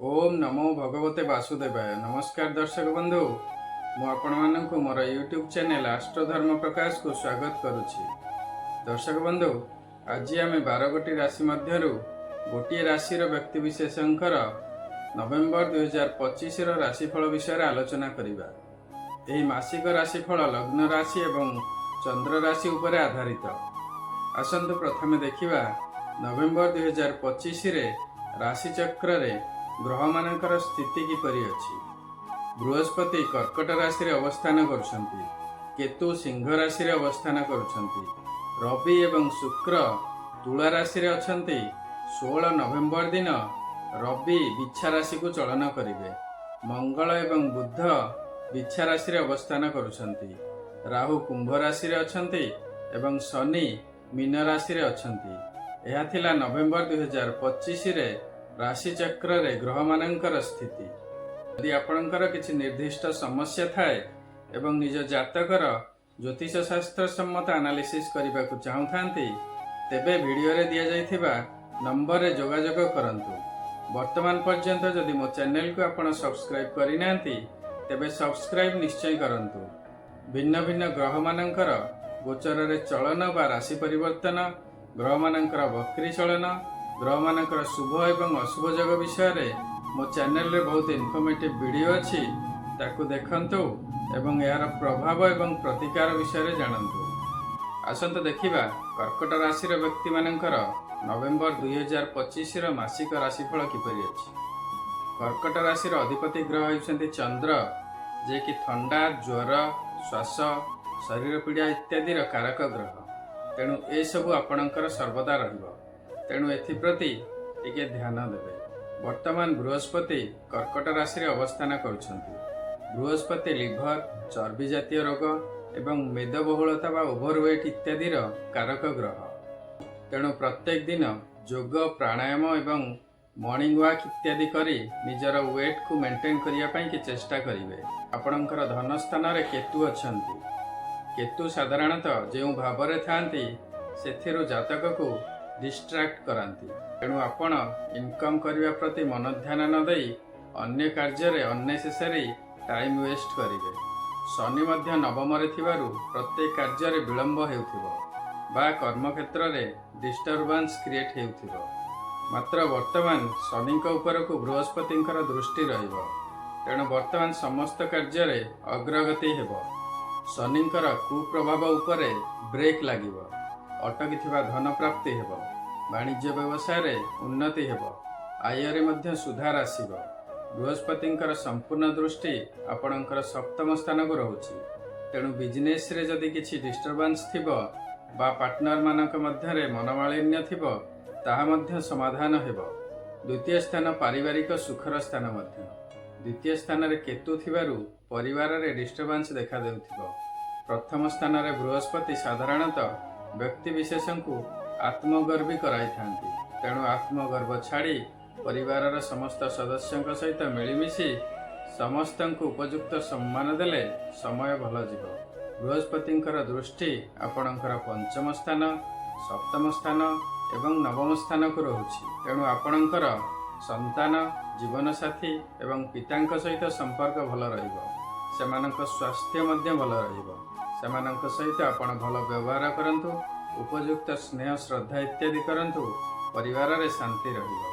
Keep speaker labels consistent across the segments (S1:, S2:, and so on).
S1: ओम नमो भगवते वासुदेवाय। नमस्कार दर्शक बंधु, मुझे मोर यूट्यूब चैनल आस्ट्रोधर्म प्रकाश को स्वागत करुछि। दर्शक बंधु, आज आम 12 गोटी राशि मध्य गोटे राशि व्यक्ति विशेषकर नवेम्बर 2025 राशिफल विषय आलोचना करिबा। एही मासिक राशिफल लग्न राशि एवं चंद्र राशि उपर आधारित। आसंतु प्रथमे देखिबा नवेम्बर 2025 राशि चक्र रे ग्रह मानकर स्थिति किपरि अछि। बृहस्पति कर्कट राशि रे अवस्थान करुछंती, केतु सिंह राशि रे अवस्थान करुछंती, रवि एवं शुक्र तुला राशि रे अछंती। 16 नवेम्बर दिन रवि बिच्छा राशि को चलन करिवे। मंगल एवं बुध बिच्छा राशि रे अवस्थान करुछंती। राहु कुंभ राशि रे अछंती एवं शनि मीन राशि रे अछंती। एहा थिला नवेम्बर 2025 रे राशि चक्र रे ग्रह मानकर स्थिति। यदि आपणकर किछि निर्दिष्ट समस्या थाए एवं निज जातकर ज्योतिष शास्त्र सम्मत एनालिसिस करबा को चाहुथांती, तेबे वीडियो रे दिया जाइथिबा नंबर रे जोगाजोग करंतु। वर्तमान पर्यंत जदि मो चैनल को आपण सब्सक्राइब करि नांती, तेबे सब्सक्राइब निश्चय करंतु। भिन्न भिन्न ग्रह मानकर गोचर रे चलन बा राशि परिवर्तन, ग्रह मानकर वक्री चलन, ग्रह मानकर शुभ एवं अशुभ जग विषय रे मो चैनल रे बहुत इनफॉर्मेटिव वीडियो अछि, ताकू देखंतु एवं यार प्रभाव एवं प्रतिकार विषय रे जानंतु। आसंत देखिबा कर्कट राशि रे व्यक्ति मानकर नवेम्बर 2025 रो मासिक राशिफल किपरि अछि। कर्कट राशि रो अधिपति ग्रह हेउछन्ति चंद्र, जे कि ठंडा, ज्वर, श्वास, शरीर पीड़ा इत्यादि रो कारक ग्रह। तेणु ए सब आपणकर सर्वदा रहिबो। तेणु एथिप्रति टिके ध्यान देवे। वर्तमान बृहस्पति कर्कट राशि रे अवस्थान करुछंती। बृहस्पति लिभर, चर्बी जातीय रोग एवं मेदबहुलता बा ओभरवेट इत्यादि रो कारक ग्रह। तेणु प्रत्येक दिन योग, प्राणायाम एवं मॉर्निंग वॉक इत्यादि करी निजर वेट को मेंटेन करिया पई के चेष्टा करिवे। आपणकर धन स्थान रे केतु अछंती। केतु साधारणतः जो भाव रे थांती सेथिरु जातक को डिस्ट्रैक्ट करांती। तेणु आपण इनकम करने प्रति मन ध्यान न दे अन्य कार्य रे अननेसेसरी टाइम वेस्ट करिवे। शनि मध्य नवम रे थिबारु प्रत्येक कार्य रे विलंब हेउथिबो बा कर्म क्षेत्र रे डिस्टर्बेंस क्रिएट हेउथिबो। मात्र वर्तमान शनि ऊपर को बृहस्पतिंकर दृष्टि रहिबो। तेणु वर्तमान समस्त कार्य रे अग्रगति हेबो। शनिंकर कुप्रभाव उपरे ब्रेक लागिबो। अटकी धन प्राप्ति हेबो। वाणिज्य व्यवसाय रे उन्नति हेबो। आय रे मध्य सुधार आसीबो। बृहस्पतिंकर संपूर्ण दृष्टि आपणकर सप्तम स्थान को रहुछि। तेणु बिजनेस रे जदि किछि डिस्टर्बेंस थिबो बा पार्टनर मानक मध्य रे मनमालिन्य थिबो, ताहा मध्य समाधान हेबो। द्वितीय स्थान पारिवारिक सुखर स्थान मध्य। द्वितीय स्थान रे केतु थिबारु परिवार रे डिस्टर्बेंस देखा देउथिबो। प्रथम स्थान रे बृहस्पति साधारणतः व्यक्ति विशेषण को आत्मगर्वी कराई थांती। तेणु आत्मगर्व छाड़ी परिवार समस्त सदस्यों सहित मिलमिशि समस्त उपयुक्त सम्मान देले समय भल जीव। बृहस्पतिंकर दृष्टि आपणकर पंचम स्थान, सप्तम स्थान एवं नवम स्थान को रहुछि। तेणु आपणकर संतान, जीवन साथी एवं पितांक सहित संपर्क भल रहिबो। सेमानक स्वास्थ्य मध्य भल रहिबो। सेमानक सहित आपण भल व्यवहार करंतु, उपयुक्त स्नेह श्रद्धा इत्यादि करंतु, परिवार रे शांति रहिबो।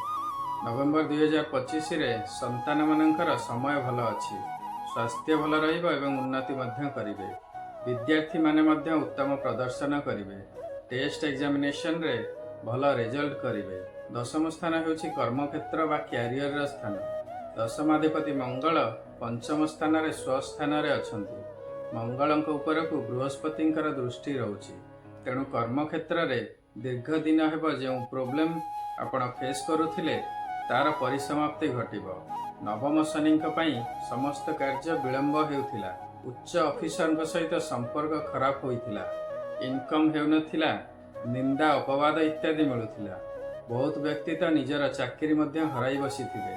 S1: नवेम्बर 2025 रे संतान मानकर समय भल अछि। स्वास्थ्य भल रहिबो एवं उन्नति मध्य करिवे। विद्यार्थी माने मध्य उत्तम प्रदर्शन करिवे। टेस्ट एग्जामिनेशन रे भल रिजल्ट करिवे। दशम स्थान हेउछि कर्म क्षेत्र बा कैरियर स्थान। दशमाधिपति मंगल पंचम स्थान रे स्वस्थान रे अछंती। मंगलंक ऊपर को बृहस्पतिंकर दृष्टि रहुछि। तेणु कर्म क्षेत्र रे दीर्घ दिन हेबो जे प्रॉब्लम आपण फेस करुथिले तार परिसमाप्ति घटिबो। नवम शनिंक पई समस्त कार्य विलंब हेउथिला। उच्च ऑफिसरଙ୍କ सहित संपर्क खराब होइथिला। इनकम हेउनथिला। निंदा अपवाद इत्यादि मिलुथिला। बहुत व्यक्ति तो निजर चाकरी मध्य हराई बसिथिले।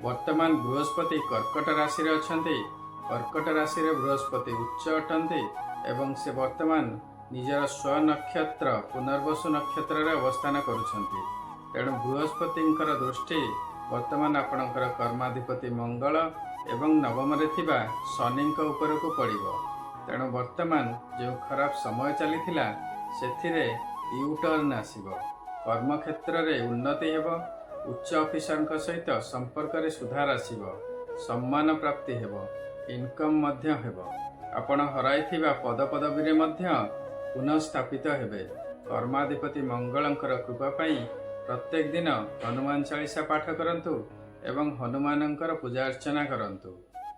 S1: वर्तमान बृहस्पति कर्कट राशि रे अछंती। कर्कट राशि रे बृहस्पति उच्च अटंती एवं से वर्तमान निजर स्व नक्षत्र पुनर्वसु नक्षत्र रे अवस्थान करुछंती। तेणु बृहस्पतिंकर दृष्टि ବର୍ତ୍ତମାନ ଆପଣଙ୍କର କର୍ମାଧିପତି ମଙ୍ଗଳ ଏବଂ ନବମରେ ଥିବା ଶନିଙ୍କ ଉପରକୁ ପଡ଼ିବ। ତେଣୁ ବର୍ତ୍ତମାନ ଯେଉଁ ଖରାପ ସମୟ ଚାଲିଥିଲା ସେଥିରେ ୟୁ ଟର୍ନ ଆସିବ। କର୍ମକ୍ଷେତ୍ରରେ ଉନ୍ନତି ହେବ। ଉଚ୍ଚ ଅଫିସରଙ୍କ ସହିତ ସମ୍ପର୍କରେ ସୁଧାର ଆସିବ। ସମ୍ମାନ ପ୍ରାପ୍ତି ହେବ। ଇନକମ୍ ମଧ୍ୟ ହେବ। ଆପଣ ହରାଇଥିବା ପଦପଦବୀରେ ମଧ୍ୟ ପୁନଃସ୍ଥାପିତ ହେବେ। କର୍ମାଧିପତି ମଙ୍ଗଳଙ୍କର କୃପା ପାଇଁ ପ୍ରତ୍ୟେକ ଦିନ ହନୁମାନ ଚାଳିଶା ପାଠ କରନ୍ତୁ ଏବଂ ହନୁମାନଙ୍କର ପୂଜା ଅର୍ଚ୍ଚନା କରନ୍ତୁ।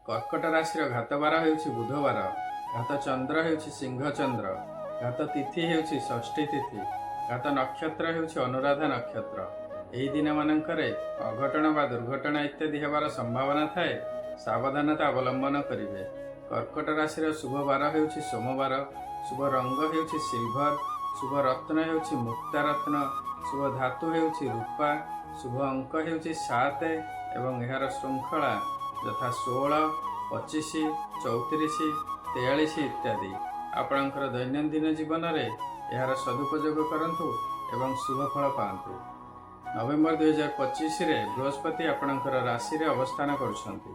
S1: କର୍କଟ ରାଶିର ଘାତବାର ହେଉଛି ବୁଧବାର। ଘାତ ଚନ୍ଦ୍ର ହେଉଛି ସିଂହ ଚନ୍ଦ୍ର। ଘାତ ତିଥି ହେଉଛି ଷଷ୍ଠୀ ତିଥି। ଘାତ ନକ୍ଷତ୍ର ହେଉଛି ଅନୁରାଧା ନକ୍ଷତ୍ର। ଏହି ଦିନମାନଙ୍କରେ ଅଘଟଣ ବା ଦୁର୍ଘଟଣା ଇତ୍ୟାଦି ହେବାର ସମ୍ଭାବନା ଥାଏ। ସାବଧାନତା ଅବଲମ୍ବନ କରିବେ। କର୍କଟ ରାଶିର ଶୁଭ ବାର ହେଉଛି ସୋମବାର। ଶୁଭ ରଙ୍ଗ ହେଉଛି ସିଲଭର। ଶୁଭ ରତ୍ନ ହେଉଛି ମୁକ୍ତା ରତ୍ନ। ଶୁଭ ଧାତୁ ହେଉଛି ରୂପା। ଶୁଭ ଅଙ୍କ ହେଉଛି 7 ଏବଂ ଏହାର ଶୃଙ୍ଖଳା ଯଥା 16, 25, 34, 43 ଇତ୍ୟାଦି। ଆପଣଙ୍କର ଦୈନନ୍ଦିନ ଜୀବନରେ ଏହାର ସଦୁପଯୋଗ କରନ୍ତୁ ଏବଂ ଶୁଭ ଫଳ ପାଆନ୍ତୁ। ନଭେମ୍ବର 2025ରେ ବୃହସ୍ପତି ଆପଣଙ୍କର ରାଶିରେ ଅବସ୍ଥାନ କରୁଛନ୍ତି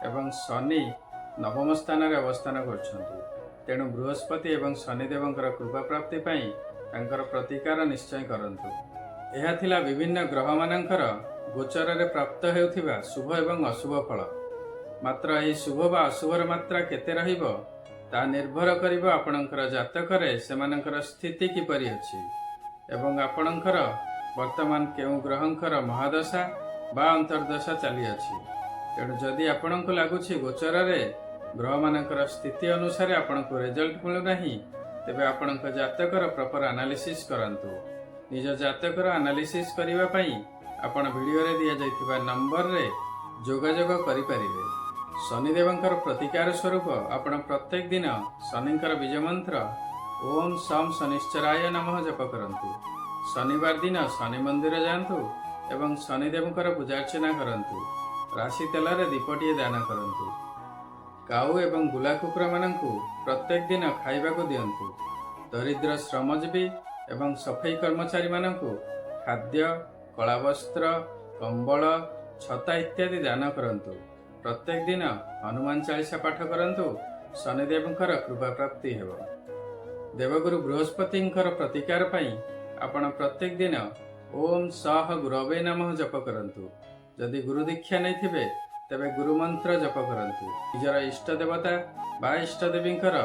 S1: ଏବଂ ଶନି ନବମ ସ୍ଥାନରେ ଅବସ୍ଥାନ କରୁଛନ୍ତି। ତେଣୁ ବୃହସ୍ପତି ଏବଂ ଶନିଦେବଙ୍କର କୃପା ପ୍ରାପ୍ତି ପାଇଁ ତାଙ୍କର ପ୍ରତିକାର ନିଶ୍ଚୟ କରନ୍ତୁ। ଏହା ଥିଲା ବିଭିନ୍ନ ଗ୍ରହମାନଙ୍କର ଗୋଚରରେ ପ୍ରାପ୍ତ ହେଉଥିବା ଶୁଭ ଏବଂ ଅଶୁଭ ଫଳ। ମାତ୍ର ଏହି ଶୁଭ ବା ଅଶୁଭର ମାତ୍ରା କେତେ ରହିବ ତାହା ନିର୍ଭର କରିବ ଆପଣଙ୍କର ଜାତକରେ ସେମାନଙ୍କର ସ୍ଥିତି କିପରି ଅଛି ଏବଂ ଆପଣଙ୍କର ବର୍ତ୍ତମାନ କେଉଁ ଗ୍ରହଙ୍କର ମହାଦଶା ବା ଅନ୍ତର୍ଦଶା ଚାଲିଅଛି। ତେଣୁ ଯଦି ଆପଣଙ୍କୁ ଲାଗୁଛି ଗୋଚରରେ ଗ୍ରହମାନଙ୍କର ସ୍ଥିତି ଅନୁସାରେ ଆପଣଙ୍କୁ ରେଜଲ୍ଟ ମିଳୁନାହିଁ, ତେବେ ଆପଣଙ୍କ ଜାତକର ପ୍ରପର ଆନାଲିସିସ୍ କରନ୍ତୁ। ନିଜ ଜାତକର ଆନାଲିସିସ୍ କରିବା ପାଇଁ ଆପଣ ଭିଡ଼ିଓରେ ଦିଆଯାଇଥିବା ନମ୍ବରରେ ଯୋଗାଯୋଗ କରିପାରିବେ। ଶନିଦେବଙ୍କର ପ୍ରତିକାର ସ୍ୱରୂପ ଆପଣ ପ୍ରତ୍ୟେକ ଦିନ ଶନିଙ୍କର ବୀଜ ମନ୍ତ୍ର ଓମ୍ ଶମ୍ ଶନିଶ୍ଚରାୟ ନମଃ ଜପ କରନ୍ତୁ। ଶନିବାର ଦିନ ଶନି ମନ୍ଦିର ଯାଆନ୍ତୁ ଏବଂ ଶନିଦେବଙ୍କର ପୂଜାର୍ଚ୍ଚନା କରନ୍ତୁ। ରାଶି ତେଲରେ ଦୀପଟିଏ ଦାନ କରନ୍ତୁ। କାଉ ଏବଂ ବୁଲା କୁକୁରମାନଙ୍କୁ ପ୍ରତ୍ୟେକ ଦିନ ଖାଇବାକୁ ଦିଅନ୍ତୁ। ଦରିଦ୍ର ଶ୍ରମଜୀବୀ ଏବଂ ସଫେଇ କର୍ମଚାରୀମାନଙ୍କୁ ଖାଦ୍ୟ, କଳାବସ୍ତ୍ର, କମ୍ବଳ, ଛତା ଇତ୍ୟାଦି ଦାନ କରନ୍ତୁ। ପ୍ରତ୍ୟେକ ଦିନ ହନୁମାନ ଚାଳିଶା ପାଠ କରନ୍ତୁ। ଶନିଦେବଙ୍କର କୃପା ପ୍ରାପ୍ତି ହେବ। ଦେବଗୁରୁ ବୃହସ୍ପତିଙ୍କର ପ୍ରତିକାର ପାଇଁ ଆପଣ ପ୍ରତ୍ୟେକ ଦିନ ଓମ୍ ସହ ଗୁରବେ ନମଃ ଜପ କରନ୍ତୁ। ଯଦି ଗୁରୁ ଦୀକ୍ଷା ନେଇଥିବେ ତେବେ ଗୁରୁମନ୍ତ୍ର ଜପ କରନ୍ତୁ। ନିଜର ଇଷ୍ଟ ଦେବତା ବା ଇଷ୍ଟଦେବୀଙ୍କର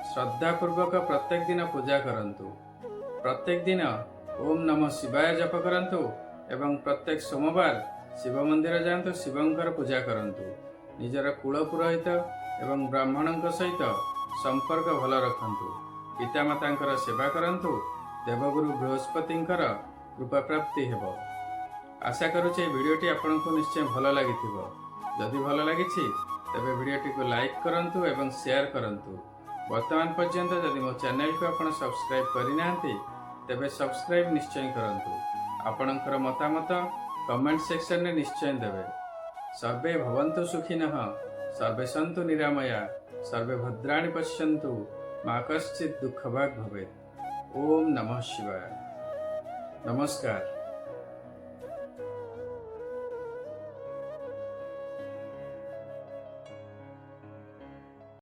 S1: ଶ୍ରଦ୍ଧାପୂର୍ବକ ପ୍ରତ୍ୟେକ ଦିନ ପୂଜା କରନ୍ତୁ। ପ୍ରତ୍ୟେକ ଦିନ ଓମ୍ ନମଃ ଶିବାୟ ଜପ କରନ୍ତୁ ଏବଂ ପ୍ରତ୍ୟେକ ସୋମବାର ଶିବ ମନ୍ଦିର ଯାଆନ୍ତୁ, ଶିବଙ୍କର ପୂଜା କରନ୍ତୁ। ନିଜର କୁଳ ପୁରୋହିତ ଏବଂ ବ୍ରାହ୍ମଣଙ୍କ ସହିତ ସମ୍ପର୍କ ଭଲ ରଖନ୍ତୁ। ପିତାମାତାଙ୍କର ସେବା କରନ୍ତୁ। ଦେବଗୁରୁ ବୃହସ୍ପତିଙ୍କର କୃପା ପ୍ରାପ୍ତି ହେବ। ଆଶା କରୁଛି ଏହି ଭିଡ଼ିଓଟି ଆପଣଙ୍କୁ ନିଶ୍ଚୟ ଭଲ ଲାଗିଥିବ। ଯଦି ଭଲ ଲାଗିଛି ତେବେ ଭିଡ଼ିଓଟିକୁ ଲାଇକ୍ କରନ୍ତୁ ଏବଂ ସେୟାର କରନ୍ତୁ। ବର୍ତ୍ତମାନ ପର୍ଯ୍ୟନ୍ତ ଯଦି ମୋ ଚ୍ୟାନେଲକୁ ଆପଣ ସବସ୍କ୍ରାଇବ୍ କରିନାହାନ୍ତି ତେବେ ସବସ୍କ୍ରାଇବ୍ ନିଶ୍ଚୟ କରନ୍ତୁ। ଆପଣଙ୍କର ମତାମତ କମେଣ୍ଟ ସେକ୍ସନରେ ନିଶ୍ଚୟ ଦେବେ। ସର୍ବେ ଭବନ୍ତୁ ସୁଖିନଃ, ସର୍ବେ ସନ୍ତୁ ନିରାମୟା, ସର୍ବେ ଭଦ୍ରାଣି ପଶ୍ୟନ୍ତୁ, ମା କଶ୍ଚିତ୍ ଦୁଃଖଭାଗ୍ ଭବେତ୍। ଓମ୍ ନମଃ ଶିବାୟ। ନମସ୍କାର।